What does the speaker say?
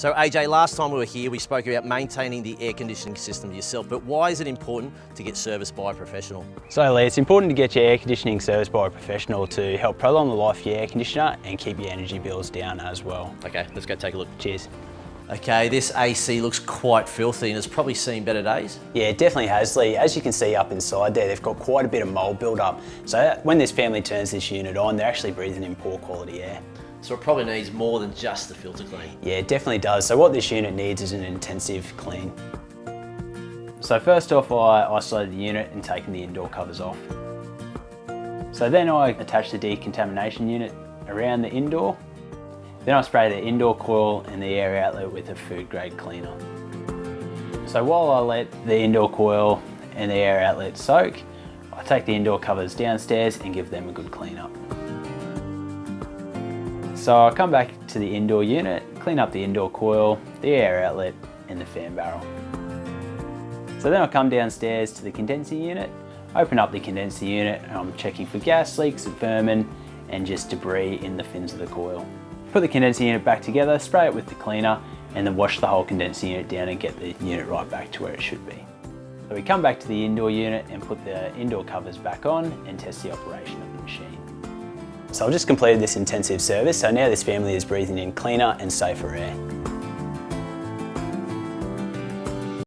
So AJ, last time we were here, we spoke about maintaining the air conditioning system yourself, but why is it important to get serviced by a professional? So Lee, it's important to get your air conditioning serviced by a professional to help prolong the life of your air conditioner and keep your energy bills down as well. Okay, let's go take a look. Cheers. Okay, this AC looks quite filthy and it's probably seen better days. Yeah, it definitely has, Lee. As you can see up inside there, they've got quite a bit of mould build up. So when this family turns this unit on, they're actually breathing in poor quality air. So it probably needs more than just the filter clean. Yeah, it definitely does. So what this unit needs is an intensive clean. So first off, I isolated the unit and taken the indoor covers off. So then I attached the decontamination unit around the indoor. Then I spray the indoor coil and the air outlet with a food grade cleaner. So while I let the indoor coil and the air outlet soak, I take the indoor covers downstairs and give them a good clean up. So I come back to the indoor unit, clean up the indoor coil, the air outlet and the fan barrel. So then I come downstairs to the condenser unit, open up the condenser unit and I'm checking for gas leaks, vermin and just debris in the fins of the coil. Put the condenser unit back together, spray it with the cleaner and then wash the whole condenser unit down and get the unit right back to where it should be. So we come back to the indoor unit and put the indoor covers back on and test the operation of the machine. So I've just completed this intensive service, so now this family is breathing in cleaner and safer air.